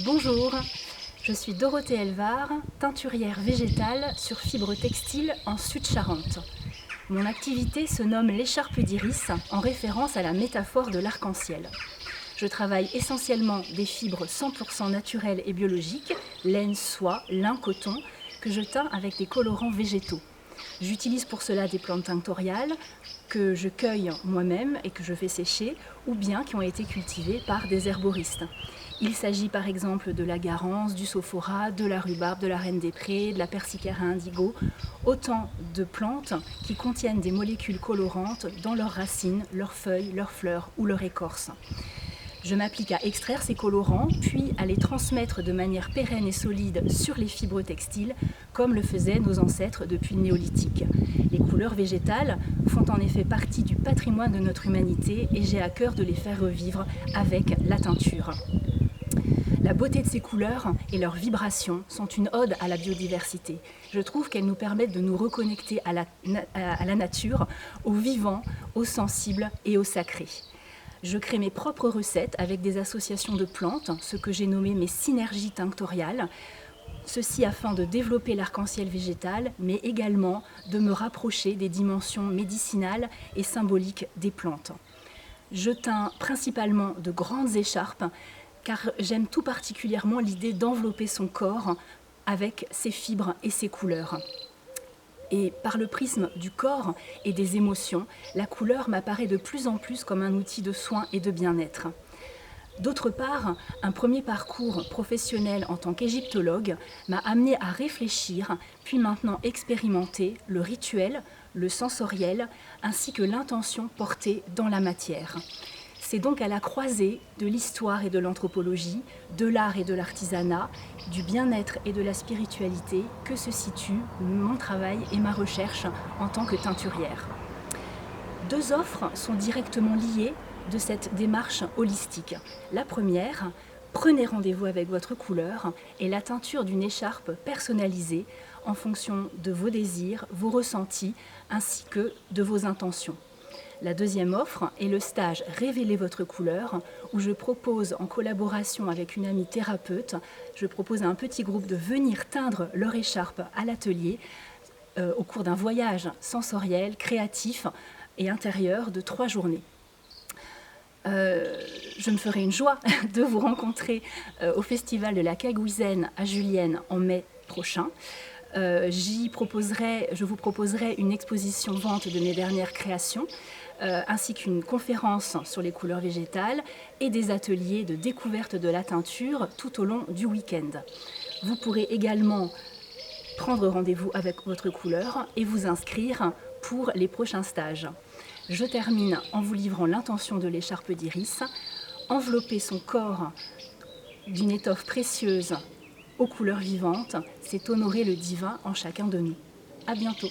Bonjour, je suis Dorothée Elvar, teinturière végétale sur fibre textile en Sud-Charente. Mon activité se nomme l'écharpe d'iris en référence à la métaphore de l'arc-en-ciel. Je travaille essentiellement des fibres 100% naturelles et biologiques, laine, soie, lin, coton, que je teins avec des colorants végétaux. J'utilise pour cela des plantes tinctoriales que je cueille moi-même et que je fais sécher, ou bien qui ont été cultivées par des herboristes. Il s'agit par exemple de la garance, du sophora, de la rhubarbe, de la reine des prés, de la persicaire à indigo, autant de plantes qui contiennent des molécules colorantes dans leurs racines, leurs feuilles, leurs fleurs ou leur écorce. Je m'applique à extraire ces colorants, puis à les transmettre de manière pérenne et solide sur les fibres textiles, comme le faisaient nos ancêtres depuis le néolithique. Les couleurs végétales font en effet partie du patrimoine de notre humanité et j'ai à cœur de les faire revivre avec la teinture. La beauté de ces couleurs et leurs vibrations sont une ode à la biodiversité. Je trouve qu'elles nous permettent de nous reconnecter à la nature, au vivant, au sensible et au sacré. Je crée mes propres recettes avec des associations de plantes, ce que j'ai nommé mes synergies tinctoriales, ceci afin de développer l'arc-en-ciel végétal, mais également de me rapprocher des dimensions médicinales et symboliques des plantes. Je teins principalement de grandes écharpes, car j'aime tout particulièrement l'idée d'envelopper son corps avec ses fibres et ses couleurs. Et par le prisme du corps et des émotions, la couleur m'apparaît de plus en plus comme un outil de soin et de bien-être. D'autre part, un premier parcours professionnel en tant qu'égyptologue m'a amené à réfléchir, puis maintenant expérimenter le rituel, le sensoriel, ainsi que l'intention portée dans la matière. C'est donc à la croisée de l'histoire et de l'anthropologie, de l'art et de l'artisanat, du bien-être et de la spiritualité que se situe mon travail et ma recherche en tant que teinturière. Deux offres sont directement liées de cette démarche holistique. La première, prenez rendez-vous avec votre couleur et la teinture d'une écharpe personnalisée en fonction de vos désirs, vos ressentis ainsi que de vos intentions. La deuxième offre est le stage Révélez votre couleur, où je propose en collaboration avec une amie thérapeute, je propose à un petit groupe de venir teindre leur écharpe à l'atelier au cours d'un voyage sensoriel, créatif et intérieur de 3 journées. Je me ferai une joie de vous rencontrer au Festival de la Cagouizaine à Julienne en mai prochain. Je vous proposerai une exposition vente de mes dernières créations, ainsi qu'une conférence sur les couleurs végétales et des ateliers de découverte de la teinture tout au long du week-end. Vous pourrez également prendre rendez-vous avec votre couleur et vous inscrire pour les prochains stages. Je termine en vous livrant l'intention de l'écharpe d'iris, envelopper son corps d'une étoffe précieuse aux couleurs vivantes, c'est honorer le divin en chacun de nous. À bientôt.